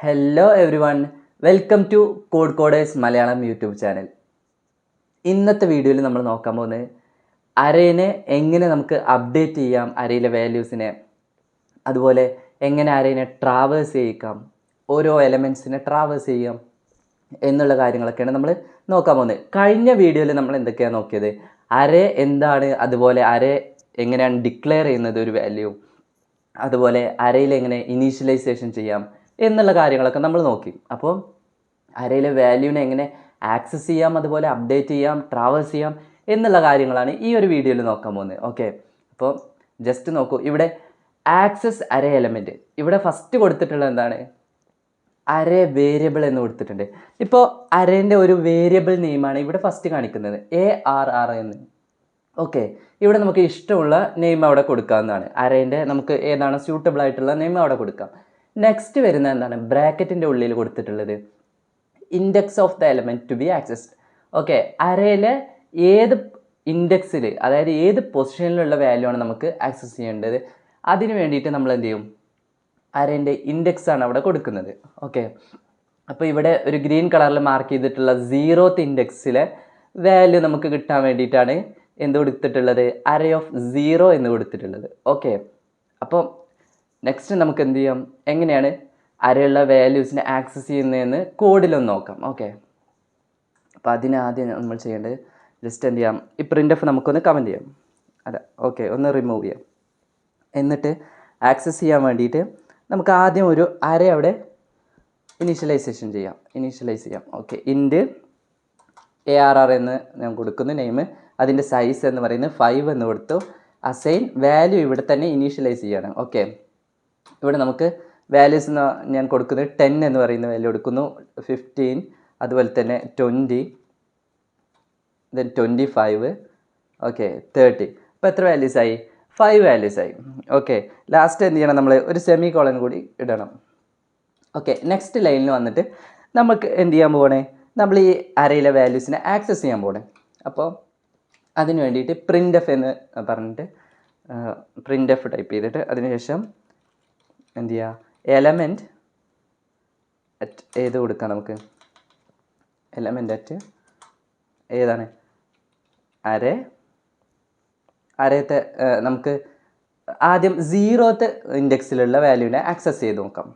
Hello everyone, welcome to CodeCoders Malayalam YouTube channel. ഇന്നത്തെ വീഡിയോയിൽ നമ്മൾ നോക്കാൻ പോകുന്നത് അറേനെ എങ്ങനെ നമുക്ക് അപ്ഡേറ്റ് ചെയ്യാം, അറേയിലെ വാല്യൂസിനെ, അതുപോലെ എങ്ങനെ അറേനെ ട്രാവേഴ്സ് ചെയ്യിക്കാം, ഓരോ എലമെൻറ്റ്സിനെ ട്രാവേഴ്സ് ചെയ്യാം എന്നുള്ള കാര്യങ്ങളൊക്കെയാണ് നമ്മൾ നോക്കാൻ പോകുന്നത്. കഴിഞ്ഞ വീഡിയോയിൽ നമ്മൾ എന്തൊക്കെയാണ് നോക്കിയത്, അറേ എന്താണ്, അതുപോലെ അറേ എങ്ങനെയാണ് ഡിക്ലെയർ ചെയ്യുന്നത് ഒരു വാല്യൂ, അതുപോലെ അറേയിൽ എങ്ങനെ ഇനീഷ്യലൈസേഷൻ ചെയ്യാം എന്നുള്ള കാര്യങ്ങളൊക്കെ നമ്മൾ നോക്കി. അപ്പോൾ അറേയിലെ വാല്യൂവിനെ എങ്ങനെ ആക്സസ് ചെയ്യാം, അതുപോലെ അപ്ഡേറ്റ് ചെയ്യാം, ട്രാവേഴ്സ് ചെയ്യാം എന്നുള്ള കാര്യങ്ങളാണ് ഈ ഒരു വീഡിയോയിൽ നോക്കാൻ പോകുന്നത്. ഓക്കെ, അപ്പോൾ ജസ്റ്റ് നോക്കൂ, ഇവിടെ ആക്സസ് അറേ എലമെൻറ്റ്, ഇവിടെ ഫസ്റ്റ് കൊടുത്തിട്ടുള്ളത് എന്താണ്, അറേ വേരിയബിൾ എന്ന് കൊടുത്തിട്ടുണ്ട്. ഇപ്പോൾ അറേൻ്റെ ഒരു വേരിയബിൾ നെയിമാണ് ഇവിടെ ഫസ്റ്റ് കാണിക്കുന്നത്, ARR എന്ന്. ഓക്കെ, ഇവിടെ നമുക്ക് ഇഷ്ടമുള്ള നെയിം അവിടെ കൊടുക്കാവുന്നതാണ്. അറേൻ്റെ നമുക്ക് ഏതാണ് സ്യൂട്ടബിൾ ആയിട്ടുള്ള നെയിം അവിടെ കൊടുക്കാം. നെക്സ്റ്റ് വരുന്ന എന്താണ്, ബ്രാക്കറ്റിൻ്റെ ഉള്ളിൽ കൊടുത്തിട്ടുള്ളത് index of the element to be accessed. Okay, അറേയിലെ ഏത് ഇൻഡെക്സിൽ, അതായത് ഏത് പൊസിഷനിലുള്ള വാല്യൂ ആണ് നമുക്ക് ആക്സസ് ചെയ്യേണ്ടത്, അതിന് വേണ്ടിയിട്ട് നമ്മൾ എന്ത് ചെയ്യും, അറേൻ്റെ ഇൻഡെക്സ് ആണ് അവിടെ കൊടുക്കുന്നത്. ഓക്കെ, അപ്പോൾ ഇവിടെ ഒരു ഗ്രീൻ കളറിൽ മാർക്ക് ചെയ്തിട്ടുള്ള 0th ഇൻഡെക്സിലെ വാല്യൂ നമുക്ക് കിട്ടാൻ വേണ്ടിയിട്ടാണ് എന്ത് കൊടുത്തിട്ടുള്ളത്, അറേ ഓഫ് 0 എന്ന് കൊടുത്തിട്ടുള്ളത്. ഓക്കെ, അപ്പോൾ നെക്സ്റ്റ് നമുക്ക് എന്ത് ചെയ്യാം, എങ്ങനെയാണ് അറേയുള്ള വാല്യൂസിനെ ആക്സസ് ചെയ്യുന്നതെന്ന് കോഡിലൊന്ന് നോക്കാം. ഓക്കെ, അപ്പോൾ അതിന് ആദ്യം നമ്മൾ ചെയ്യേണ്ടത് ജസ്റ്റ് എന്ത് ചെയ്യാം, ഈ പ്രിൻ്റ് നമുക്കൊന്ന് കമൻറ്റ് ചെയ്യാം, അല്ല ഓക്കെ ഒന്ന് റിമൂവ് ചെയ്യാം. എന്നിട്ട് ആക്സസ് ചെയ്യാൻ വേണ്ടിയിട്ട് നമുക്ക് ആദ്യം ഒരു അറേ അവിടെ ഇനീഷ്യലൈസ് ചെയ്യാം. ഓക്കെ, ഇൻഡ് ARR എന്ന് ഞാൻ കൊടുക്കുന്ന നെയിം, അതിൻ്റെ സൈസ് എന്ന് പറയുന്നത് 5 എന്ന് കൊടുത്തു. അസൈൻ വാല്യൂ ഇവിടെ തന്നെ ഇനീഷ്യലൈസ് ചെയ്യണം. ഓക്കെ, ഇവിടെ നമുക്ക് വാല്യൂസ് ഞാൻ കൊടുക്കുന്നത് 10 എന്ന് പറയുന്ന വാല്യൂ കൊടുക്കുന്നു, 15, അതുപോലെ തന്നെ 20, ദെൻ 25, ഓക്കെ 30. അപ്പോൾ എത്ര വാല്യൂസ് ആയി, 5 വാല്യൂസ് ആയി. ഓക്കെ, ലാസ്റ്റ് എന്ത് ചെയ്യണം, നമ്മൾ ഒരു സെമി കോളൻ കൂടി ഇടണം. ഓക്കെ, നെക്സ്റ്റ് ലൈനിൽ വന്നിട്ട് നമുക്ക് എന്ത് ചെയ്യാൻ പോകണേ, നമ്മൾ ഈ അറേയിലെ വാല്യൂസിനെ ആക്സസ് ചെയ്യാൻ പോകണേ. അപ്പോൾ അതിന് വേണ്ടിയിട്ട് printf എന്ന് പറഞ്ഞിട്ട് printf ടൈപ്പ് ചെയ്തിട്ട് അതിനുശേഷം എന്ത് ചെയ്യുക, എലമെൻറ്റ് അറ്റ് ഏത് കൊടുക്കാം, നമുക്ക് എലമെൻറ്റ് അറ്റ് ഏതാണ്, അറേത്തെ നമുക്ക് ആദ്യം 0th ഇൻഡെക്സിലുള്ള വാല്യൂവിനെ ആക്സസ് ചെയ്ത് നോക്കാം.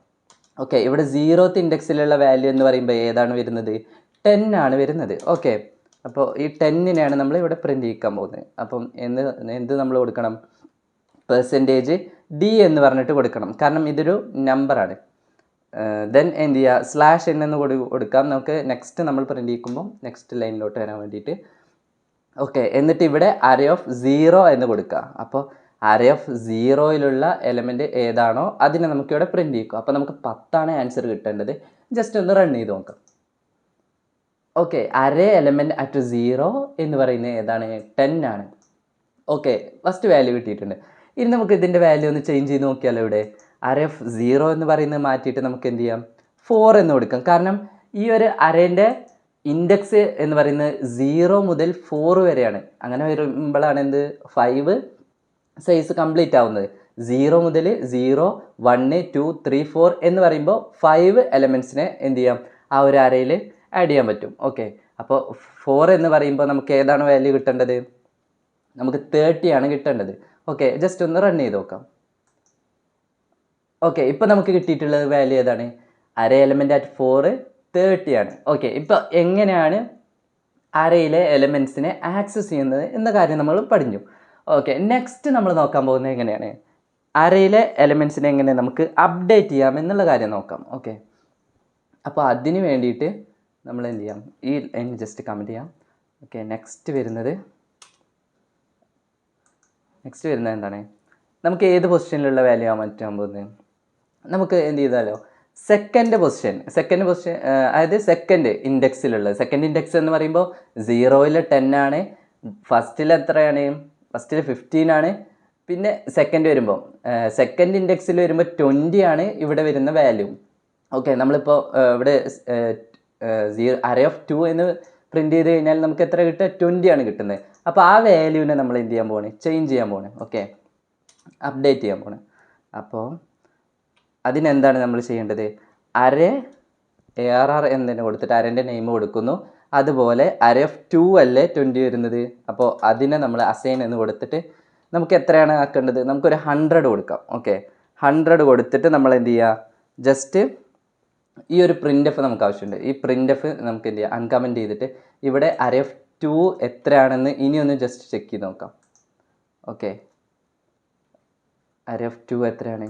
ഓക്കെ, ഇവിടെ 0th ഇൻഡെക്സിലുള്ള വാല്യൂ എന്ന് പറയുമ്പോൾ ഏതാണ് വരുന്നത്, 10 ആണ് വരുന്നത്. ഓക്കെ, അപ്പോൾ ഈ 10നെയാണ് നമ്മൾ ഇവിടെ പ്രിൻ്റ് ചെയ്യിക്കാൻ പോകുന്നത്. അപ്പം എന്ത് നമ്മൾ കൊടുക്കണം, %d എന്ന് പറഞ്ഞിട്ട് കൊടുക്കണം, കാരണം ഇതൊരു നമ്പറാണ്. ദെൻ എന്ത് ചെയ്യുക, /n എന്ന് കൊടുക്കാം നമുക്ക് നെക്സ്റ്റ് നമ്മൾ പ്രിൻ്റ് ചെയ്യിക്കുമ്പോൾ നെക്സ്റ്റ് ലൈനിലോട്ട് വരാൻ വേണ്ടിയിട്ട്. ഓക്കെ, എന്നിട്ട് ഇവിടെ അറേ ഓഫ് 0 എന്ന് കൊടുക്കുക. അപ്പോൾ അറേ ഓഫ് 0യിലുള്ള എലമെൻറ്റ് ഏതാണോ അതിനെ നമുക്കിവിടെ പ്രിൻ്റ് ചെയ്യിക്കും. അപ്പോൾ നമുക്ക് 10 ആൻസർ കിട്ടേണ്ടത്. ജസ്റ്റ് ഒന്ന് റൺ ചെയ്ത് നോക്കാം. ഓക്കെ, അറേ എലമെൻറ്റ് അറ്റ് 0 എന്ന് പറയുന്നത് ഏതാണ്, 10 ആണ്. ഓക്കെ, ഫസ്റ്റ് വാല്യൂ കിട്ടിയിട്ടുണ്ട്. ഇനി നമുക്ക് ഇതിൻ്റെ വാല്യൂ ഒന്ന് ചേഞ്ച് ചെയ്ത് നോക്കിയാലോ. ഇവിടെ അറേ ഓഫ് 0 എന്ന് പറയുന്നത് മാറ്റിയിട്ട് നമുക്ക് എന്ത് ചെയ്യാം, 4 എന്ന് കൊടുക്കാം. കാരണം ഈ ഒരു അറേൻ്റെ ഇൻഡെക്സ് എന്ന് പറയുന്നത് 0 മുതൽ 4 വരെയാണ്. അങ്ങനെ വരുമ്പോഴാണ് എന്ത് 5 സൈസ് കംപ്ലീറ്റ് ആവുന്നത്. 0 മുതൽ 0, 1, 2, 3, 4 എന്ന് പറയുമ്പോൾ 5 എലമെൻറ്റ്സിനെ എന്ത് ചെയ്യാം, ആ ഒരു അറേയിൽ ആഡ് ചെയ്യാൻ പറ്റും. ഓക്കെ, അപ്പോൾ 4 എന്ന് പറയുമ്പോൾ നമുക്ക് ഏതാണ് വാല്യൂ കിട്ടേണ്ടത്, നമുക്ക് 30 ആണ് കിട്ടേണ്ടത്. ഓക്കെ, ജസ്റ്റ് ഒന്ന് റൺ ചെയ്ത് നോക്കാം. ഓക്കെ, ഇപ്പോൾ നമുക്ക് കിട്ടിയിട്ടുള്ളത് വാല്യൂ ഏതാണ്, അറേ എലമെൻറ്റ് അറ്റ് 4 30 ആണ്. ഓക്കെ, ഇപ്പോൾ എങ്ങനെയാണ് അറേയിലെ എലമെൻറ്റ്സിനെ ആക്സസ് ചെയ്യുന്നത് എന്ന കാര്യം നമ്മൾ പഠിച്ചു. ഓക്കെ, നെക്സ്റ്റ് നമ്മൾ നോക്കാൻ പോകുന്നത് എങ്ങനെയാണ് അറേയിലെ എലമെൻറ്റ്സിനെ എങ്ങനെ നമുക്ക് അപ്ഡേറ്റ് ചെയ്യാം എന്നുള്ള കാര്യം നോക്കാം. ഓക്കെ, അപ്പോൾ അതിന് വേണ്ടിയിട്ട് നമ്മൾ എന്ത് ചെയ്യാം, ഈ ലൈൻ ജസ്റ്റ് കമൻറ്റ് ചെയ്യാം. ഓക്കെ, നെക്സ്റ്റ് വരുന്നത് എന്താണ്, നമുക്ക് ഏത് പൊസിഷനിലുള്ള വാല്യൂ ആവാൻ പറ്റാൻ പോകുന്നത്, നമുക്ക് എന്ത് ചെയ്താലോ സെക്കൻഡ് പൊസിഷൻ, അതായത് സെക്കൻഡ് ഇൻഡെക്സ് എന്ന് പറയുമ്പോൾ 0യിൽ 10 ആണ്, ഫസ്റ്റിൽ എത്രയാണ്, ഫസ്റ്റിൽ 15 ആണ്, പിന്നെ സെക്കൻഡ് വരുമ്പോൾ സെക്കൻഡ് ഇൻഡെക്സിൽ വരുമ്പോൾ 20 ആണ് ഇവിടെ വരുന്ന വാല്യൂ. ഓക്കെ, നമ്മളിപ്പോൾ ഇവിടെ അറേ ഓഫ് 2 എന്ന് പ്രിൻ്റ് ചെയ്ത് കഴിഞ്ഞാൽ നമുക്ക് എത്ര കിട്ടുക, 20 ആണ് കിട്ടുന്നത്. അപ്പോൾ ആ വാല്യൂവിനെ നമ്മൾ എന്ത് ചെയ്യാൻ പോകണേ, ചേഞ്ച് ചെയ്യാൻ പോകണേ. ഓക്കെ, അപ്ഡേറ്റ് ചെയ്യാൻ പോകണേ. അപ്പോൾ അതിനെന്താണ് നമ്മൾ ചെയ്യേണ്ടത്, അരേ ARR എന്ന് തന്നെ കൊടുത്തിട്ട് അരേൻ്റെ നെയിം കൊടുക്കുന്നു. അതുപോലെ അരേ ഓഫ് 2 അല്ലേ 20 വരുന്നത്, അപ്പോൾ അതിനെ നമ്മൾ അസൈൻ എന്ന് കൊടുത്തിട്ട് നമുക്ക് എത്രയാണ് ആക്കേണ്ടത്, നമുക്കൊരു 100 കൊടുക്കാം. ഓക്കെ, 100 കൊടുത്തിട്ട് നമ്മൾ എന്ത് ചെയ്യുക, ജസ്റ്റ് ഈ ഒരു പ്രിൻ്റ് എഫ് നമുക്ക് ആവശ്യമുണ്ട്. ഈ പ്രിൻ്റ് എഫ് നമുക്ക് എന്ത് ചെയ്യുക, അൺകമൻറ്റ് ചെയ്തിട്ട് ഇവിടെ അരേ ഓഫ് 2 എത്രയാണെന്ന് ഇനി ഒന്ന് ജസ്റ്റ് ചെക്ക് ചെയ്ത് നോക്കാം. ഓക്കെ, അരേ ഓഫ് 2 എത്രയാണ്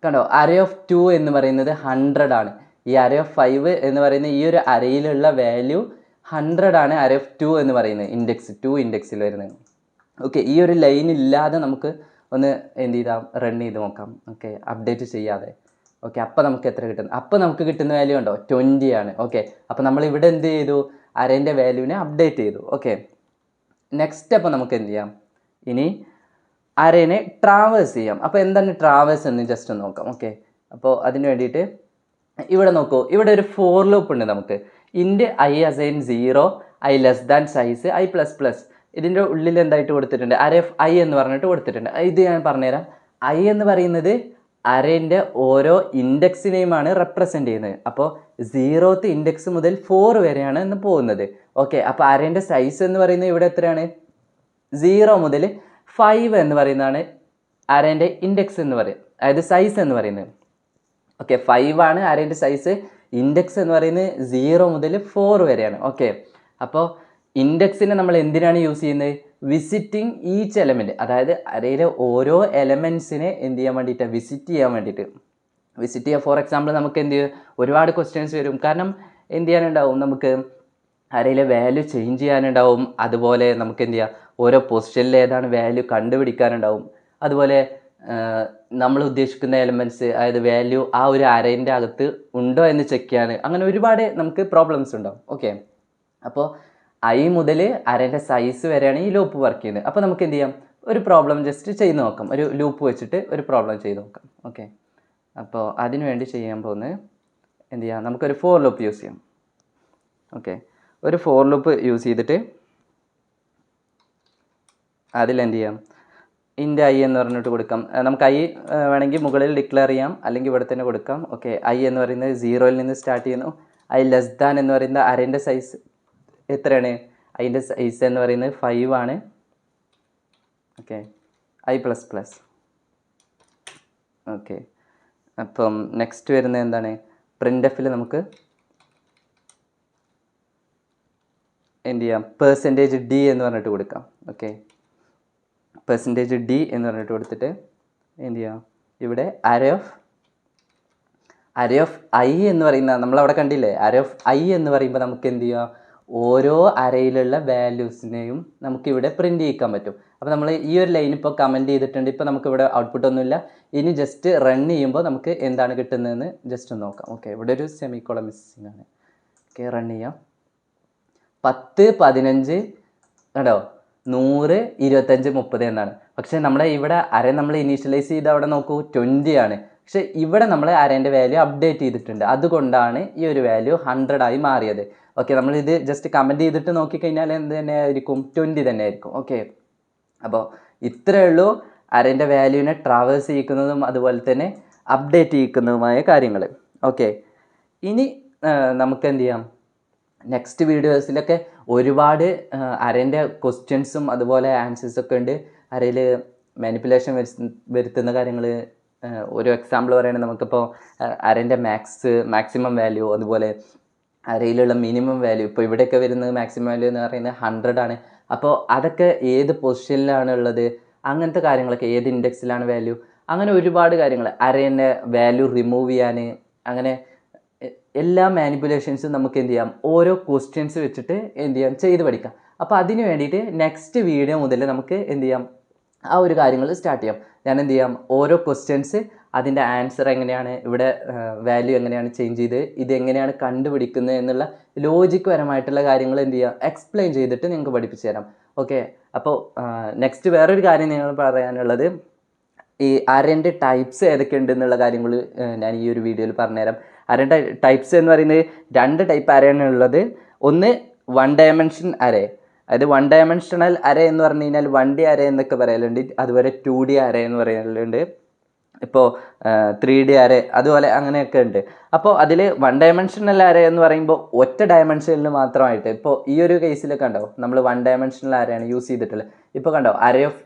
കണ്ടോ, അരേ ഓഫ് 2 എന്ന് പറയുന്നത് 100 ആണ്. ഈ അരേ ഓഫ് 5 എന്ന് പറയുന്ന ഈ ഒരു അരയിലുള്ള വാല്യൂ 100 ആണ്. അരേ ഓഫ് 2 എന്ന് പറയുന്നത് ഇൻഡെക്സ് 2 ഇൻഡെക്സിൽ വരുന്നത്. ഓക്കെ, ഈ ഒരു ലൈൻ ഇല്ലാതെ നമുക്ക് ഒന്ന് എന്ത് ചെയ്താൽ റൺ ചെയ്ത് നോക്കാം. ഓക്കെ, അപ്ഡേറ്റ് ചെയ്യാതെ. ഓക്കെ, അപ്പോൾ നമുക്ക് എത്ര കിട്ടുന്നു, അപ്പോൾ നമുക്ക് കിട്ടുന്ന വാല്യൂ ഉണ്ടോ 20 ആണ്. ഓക്കെ, അപ്പോൾ നമ്മൾ ഇവിടെ എന്ത് ചെയ്തു, അരേൻ്റെ വാല്യൂവിനെ അപ്ഡേറ്റ് ചെയ്തു. ഓക്കെ, നെക്സ്റ്റ് അപ്പോൾ നമുക്ക് എന്ത് ചെയ്യാം, ഇനി അരേനെ ട്രാവേഴ്സ് ചെയ്യാം. അപ്പോൾ എന്താണ് ട്രാവേഴ്സ് എന്ന് ജസ്റ്റ് ഒന്ന് നോക്കാം. ഓക്കെ, അപ്പോൾ അതിന് വേണ്ടിയിട്ട് ഇവിടെ നോക്കൂ, ഇവിടെ ഒരു ഫോർ ലൂപ്പ് ഉണ്ട് നമുക്ക്. Int i assign 0, i less than size i plus plus. ഇതിൻ്റെ ഉള്ളിൽ എന്തായിട്ട് കൊടുത്തിട്ടുണ്ട്, അരേ ഓഫ് ഐ എന്ന് പറഞ്ഞിട്ട് കൊടുത്തിട്ടുണ്ട്. ഇത് ഞാൻ പറഞ്ഞുതരാം. ഐ എന്ന് പറയുന്നത് അരേൻ്റെ ഓരോ ഇൻഡെക്സിനെയുമാണ് റെപ്രസെൻ്റ് ചെയ്യുന്നത്. അപ്പോൾ 0th ഇൻഡെക്സ് മുതൽ 4 വരെയാണ് ഇന്ന് പോകുന്നത്. ഓക്കെ, അപ്പോൾ അരേൻ്റെ സൈസ് എന്ന് പറയുന്നത് ഇവിടെ എത്രയാണ്, 0 മുതൽ 5 എന്ന് പറയുന്നതാണ് അരേൻ്റെ ഇൻഡെക്സ് എന്ന് പറയും, അതായത് സൈസ് എന്ന് പറയുന്നത്. ഓക്കെ, 5 ആണ് അരേൻ്റെ സൈസ്. ഇൻഡെക്സ് എന്ന് പറയുന്നത് 0 മുതൽ 4 വരെയാണ്. ഓക്കെ, അപ്പോൾ ഇൻഡെക്സിനെ നമ്മൾ എന്തിനാണ് യൂസ് ചെയ്യുന്നത്, വിസിറ്റിംഗ് ഈച്ച് എലമെൻറ്റ്, അതായത് അരയിലെ ഓരോ എലമെൻസിനെ എന്ത് ചെയ്യാൻ വേണ്ടിയിട്ട്, വിസിറ്റ് ചെയ്യാൻ വേണ്ടിയിട്ട്. വിസിറ്റ് ചെയ്യുക, ഫോർ എക്സാമ്പിൾ നമുക്ക് എന്ത് ചെയ്യും, ഒരുപാട് ക്വസ്റ്റ്യൻസ് വരും. കാരണം എന്ത് ചെയ്യാനുണ്ടാവും, നമുക്ക് അരയിലെ വാല്യൂ ചേഞ്ച് ചെയ്യാനുണ്ടാവും. അതുപോലെ നമുക്ക് എന്ത് ചെയ്യുക, ഓരോ പൊസിഷനിൽ ഏതാണ് വാല്യൂ കണ്ടുപിടിക്കാനുണ്ടാവും. അതുപോലെ നമ്മൾ ഉദ്ദേശിക്കുന്ന എലമെൻറ്റ്സ്, അതായത് വാല്യൂ ആ ഒരു അരേൻ്റെ അകത്ത് ഉണ്ടോ എന്ന് ചെക്ക് ചെയ്യാൻ, അങ്ങനെ ഒരുപാട് നമുക്ക് പ്രോബ്ലംസ് ഉണ്ടാവും. ഓക്കെ, അപ്പോൾ ഐ മുതൽ അരേൻ്റെ സൈസ് വരെയാണ് ഈ ലൂപ്പ് വർക്ക് ചെയ്യുന്നത്. അപ്പോൾ നമുക്ക് എന്ത് ചെയ്യാം, ഒരു പ്രോബ്ലം ജസ്റ്റ് ചെയ്ത് നോക്കാം, ഒരു ലൂപ്പ് വെച്ചിട്ട് ഒരു പ്രോബ്ലം ചെയ്ത് നോക്കാം. ഓക്കെ, അപ്പോൾ അതിനു വേണ്ടി ചെയ്യാൻ പോകുന്നത് എന്ത് ചെയ്യാം, നമുക്കൊരു ഫോർ ലൂപ്പ് യൂസ് ചെയ്യാം. ഓക്കെ, ഒരു ഫോർ ലൂപ്പ് യൂസ് ചെയ്തിട്ട് അതിലെന്ത് ചെയ്യാം, ഇൻറ്റ് ഐ എന്ന് പറഞ്ഞിട്ട് കൊടുക്കാം. നമുക്ക് ഐ വേണമെങ്കിൽ മുകളിൽ ഡിക്ലെയർ ചെയ്യാം, അല്ലെങ്കിൽ ഇവിടെ തന്നെ കൊടുക്കാം. ഓക്കെ, ഐ എന്ന് പറയുന്നത് 0ൽ നിന്ന് സ്റ്റാർട്ട് ചെയ്യുന്നു. ഐ ലെസ് ദാൻ എന്ന് പറയുന്നത് അരേൻ്റെ സൈസ് എത്രയാണ്, അതിൻ്റെ സൈസ് എന്ന് പറയുന്നത് 5 ആണ്. Okay, I plus plus. Okay, അപ്പം നെക്സ്റ്റ് വരുന്നത് എന്താണ്, പ്രിൻ്റ് എഫിൽ നമുക്ക് എന്ത് ചെയ്യാം, %d എന്ന് പറഞ്ഞിട്ട് കൊടുക്കാം. ഓക്കെ, %d എന്ന് പറഞ്ഞിട്ട് കൊടുത്തിട്ട് എന്ത് ചെയ്യാം, ഇവിടെ അരേ ഓഫ് ഐ എന്ന് പറയുന്ന നമ്മളവിടെ കണ്ടില്ലേ, അരേ ഓഫ് ഐ എന്ന് പറയുമ്പോൾ നമുക്ക് എന്ത് ചെയ്യാം, ഓരോ അരയിലുള്ള വാല്യൂസിനെയും നമുക്കിവിടെ പ്രിൻ്റ് ചെയ്യിക്കാൻ പറ്റും. അപ്പോൾ നമ്മൾ ഈ ഒരു ലൈൻ ഇപ്പോൾ കമൻറ്റ് ചെയ്തിട്ടുണ്ട്. ഇപ്പോൾ നമുക്കിവിടെ ഔട്ട്പുട്ട് ഒന്നുമില്ല. ഇനി ജസ്റ്റ് റൺ ചെയ്യുമ്പോൾ നമുക്ക് എന്താണ് കിട്ടുന്നതെന്ന് ജസ്റ്റ് ഒന്ന് നോക്കാം. ഓക്കെ, ഇവിടെ ഒരു സെമിക്കോളം മിസ്സിംഗ് ആണ്. ഓക്കെ, റൺ ചെയ്യാം. 10, 15 കണ്ടോ, 100, 25, 30 എന്നാണ്. പക്ഷേ നമ്മുടെ ഇവിടെ അര നമ്മൾ ഇനീഷ്യലൈസ് ചെയ്ത് അവിടെ നോക്കൂ 20 ആണ്. പക്ഷേ ഇവിടെ നമ്മൾ അരേൻ്റെ വാല്യൂ അപ്ഡേറ്റ് ചെയ്തിട്ടുണ്ട്. അതുകൊണ്ടാണ് ഈ ഒരു വാല്യൂ 100 ആയി മാറിയത്. ഓക്കെ, നമ്മളിത് ജസ്റ്റ് കമൻറ്റ് ചെയ്തിട്ട് നോക്കിക്കഴിഞ്ഞാൽ എന്ത് തന്നെ ആയിരിക്കും, 20 തന്നെ ആയിരിക്കും. ഓക്കെ, അപ്പോൾ ഇത്രയേ ഉള്ളൂ അരേൻ്റെ വാല്യൂവിനെ ട്രാവേഴ്സ് ചെയ്യിക്കുന്നതും അതുപോലെ തന്നെ അപ്ഡേറ്റ് ചെയ്യിക്കുന്നതുമായ കാര്യങ്ങൾ. ഓക്കെ, ഇനി നമുക്ക് എന്ത് ചെയ്യാം, നെക്സ്റ്റ് വീഡിയോസിലൊക്കെ ഒരുപാട് അരേൻ്റെ ക്വസ്റ്റ്യൻസും അതുപോലെ ആൻസേഴ്സൊക്കെ ഉണ്ട്. അരയിൽ മാനിപ്പുലേഷൻ വരുത്തുന്ന കാര്യങ്ങൾ, ഒരു എക്സാമ്പിൾ പറയുകയാണെങ്കിൽ നമുക്കിപ്പോൾ അരേൻ്റെ മാക്സിമം വാല്യൂ, അതുപോലെ അരയിലുള്ള മിനിമം വാല്യൂ, ഇപ്പോൾ ഇവിടെയൊക്കെ വരുന്നത് മാക്സിമം വാല്യൂ എന്ന് പറയുന്നത് 100 ആണ്. അപ്പോൾ അതൊക്കെ ഏത് പൊസിഷനിലാണ് ഉള്ളത്, അങ്ങനത്തെ കാര്യങ്ങളൊക്കെ, ഏത് ഇൻഡെക്സിലാണ് വാല്യൂ, അങ്ങനെ ഒരുപാട് കാര്യങ്ങൾ, അരേൻ്റെ വാല്യൂ റിമൂവ് ചെയ്യാൻ, അങ്ങനെ എല്ലാ മാനിപ്പുലേഷൻസും നമുക്ക് എന്ത് ചെയ്യാം, ഓരോ ക്വസ്റ്റ്യൻസ് വെച്ചിട്ട് എന്ത് ചെയ്യാം, ചെയ്ത് പഠിക്കാം. അപ്പോൾ അതിന് വേണ്ടിയിട്ട് നെക്സ്റ്റ് വീഡിയോ മുതൽ നമുക്ക് എന്ത് ചെയ്യാം, ആ ഒരു കാര്യങ്ങൾ സ്റ്റാർട്ട് ചെയ്യാം. ഞാൻ എന്ത് ചെയ്യാം, ഓരോ ക്വസ്റ്റ്യൻസ്, അതിൻ്റെ ആൻസർ എങ്ങനെയാണ്, ഇവിടെ വാല്യൂ എങ്ങനെയാണ് ചേഞ്ച് ചെയ്ത് ഇതെങ്ങനെയാണ് കണ്ടുപിടിക്കുന്നത് എന്നുള്ള ലോജിക് പരമായിട്ടുള്ള കാര്യങ്ങൾ എന്ത് ചെയ്യുക, എക്സ്പ്ലെയിൻ ചെയ്തിട്ട് നിങ്ങൾക്ക് പഠിപ്പിച്ചു തരാം. ഓക്കെ, അപ്പോൾ നെക്സ്റ്റ് വേറൊരു കാര്യം നിങ്ങൾ പറയാനുള്ളത്, ഈ അരേൻ്റെ ടൈപ്സ് ഏതൊക്കെ ഉണ്ട് എന്നുള്ള കാര്യങ്ങൾ ഞാൻ ഈ ഒരു വീഡിയോയിൽ പറഞ്ഞുതരാം. അരേൻ്റെ ടൈപ്സ് എന്ന് പറയുന്നത് 2 ടൈപ്പ് അരയാണ് ഉള്ളത്. ഒന്ന് 1 ഡയമെൻഷൻ അരേ, അതായത് 1 ഡയമെൻഷണൽ അരേ എന്ന് പറഞ്ഞു കഴിഞ്ഞാൽ 1D അരേ എന്നൊക്കെ പറയലുണ്ട്. അതുപോലെ 2D അരേ എന്ന് പറയലുണ്ട്. ഇപ്പോൾ 3D അറേ അതുപോലെ അങ്ങനെയൊക്കെ ഉണ്ട്. അപ്പോൾ അതിൽ 1 ഡയമെൻഷണൽ അറേ എന്ന് പറയുമ്പോൾ ഒറ്റ ഡയമെൻഷനിൽ മാത്രമായിട്ട്, ഇപ്പോൾ ഈ ഒരു കേസിലൊക്കെ കണ്ടോ നമ്മൾ 1 ഡയമെൻഷണൽ അറേയാണ് യൂസ് ചെയ്തിട്ടുള്ളത്. ഇപ്പോൾ കണ്ടോ അറേ ഓഫ്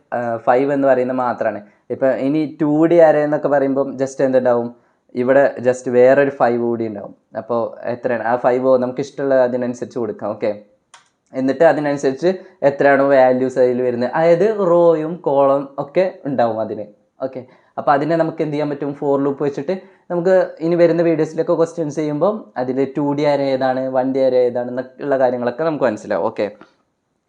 5 എന്ന് പറയുന്നത് മാത്രമാണ്. ഇപ്പോൾ ഇനി 2D അറേ എന്നൊക്കെ പറയുമ്പം ജസ്റ്റ് എന്തുണ്ടാവും, ഇവിടെ ജസ്റ്റ് വേറൊരു 5 കൂടി ഉണ്ടാവും. അപ്പോൾ എത്രയാണ് ആ 5 നമുക്ക് ഇഷ്ടമുള്ള അതിനനുസരിച്ച് കൊടുക്കാം. ഓക്കെ, എന്നിട്ട് അതിനനുസരിച്ച് എത്രയാണോ വാല്യൂസ് അതിൽ വരുന്നത്, അതായത് റോയും കോളം ഒക്കെ ഉണ്ടാവും അതിന്. ഓക്കെ, അപ്പോൾ അതിനെ നമുക്ക് എന്ത് ചെയ്യാൻ പറ്റും, ഫോർ ലൂപ്പ് വെച്ചിട്ട് നമുക്ക് ഇനി വരുന്ന വീഡിയോസിലൊക്കെ ക്വസ്റ്റ്യൻസ് ചെയ്യുമ്പോൾ അതിൽ 2D അറേ ഏതാണ് 1D അറേ ഏതാണ് എന്നൊക്കെയുള്ള കാര്യങ്ങളൊക്കെ നമുക്ക് മനസ്സിലാവും. ഓക്കെ,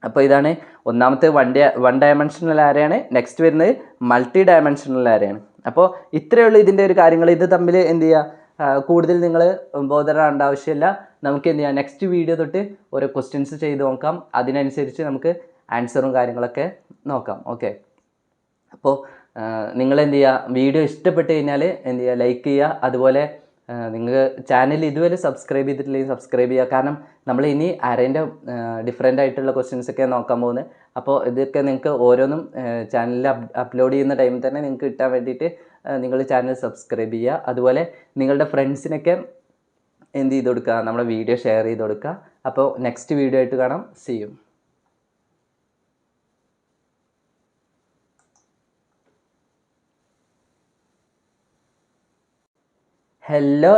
അപ്പോൾ ഇതാണ് ഒന്നാമത്തെ 1 ഡയമെൻഷണൽ അറേയാണ്. നെക്സ്റ്റ് വരുന്നത് മൾട്ടി ഡയമെൻഷണൽ അറേയാണ്. അപ്പോൾ ഇത്രയേ ഉള്ളൂ ഇതിൻ്റെ ഒരു കാര്യങ്ങൾ. ഇത് തമ്മിൽ എന്ത് ചെയ്യുക, കൂടുതൽ നിങ്ങൾ ബോധറാകേണ്ട ആവശ്യമില്ല. നമുക്ക് എന്ത് ചെയ്യാം, നെക്സ്റ്റ് വീഡിയോ തൊട്ട് ഓരോ ക്വസ്റ്റ്യൻസ് ചെയ്ത് നോക്കാം. അതിനനുസരിച്ച് നമുക്ക് ആൻസറും കാര്യങ്ങളൊക്കെ നോക്കാം. ഓക്കെ, അപ്പോൾ നിങ്ങൾ എന്ത് ചെയ്യുക, വീഡിയോ ഇഷ്ടപ്പെട്ട് കഴിഞ്ഞാൽ എന്ത് ചെയ്യുക, ലൈക്ക് ചെയ്യുക. അതുപോലെ നിങ്ങൾക്ക് ചാനൽ ഇതുവരെ സബ്സ്ക്രൈബ് ചെയ്തിട്ടില്ലെങ്കിൽ സബ്സ്ക്രൈബ് ചെയ്യുക. കാരണം നമ്മൾ ഇനി അരേൻ്റെ ഡിഫറെൻ്റ് ആയിട്ടുള്ള ക്വസ്റ്റ്യൻസ് ഒക്കെ നോക്കാൻ പോകുന്നത്. അപ്പോൾ ഇതൊക്കെ നിങ്ങൾക്ക് ഓരോന്നും ചാനലിൽ അപ്ലോഡ് ചെയ്യുന്ന ടൈമിൽ തന്നെ നിങ്ങൾക്ക് കിട്ടാൻ വേണ്ടിയിട്ട് നിങ്ങൾ ചാനൽ സബ്സ്ക്രൈബ് ചെയ്യുക. അതുപോലെ നിങ്ങളുടെ ഫ്രണ്ട്സിനൊക്കെ എന്ത് ചെയ്ത് കൊടുക്കുക, നമ്മുടെ വീഡിയോ ഷെയർ ചെയ്ത് കൊടുക്കുക. അപ്പോൾ നെക്സ്റ്റ് വീഡിയോ ആയിട്ട് കാണാം. See you. ഹലോ.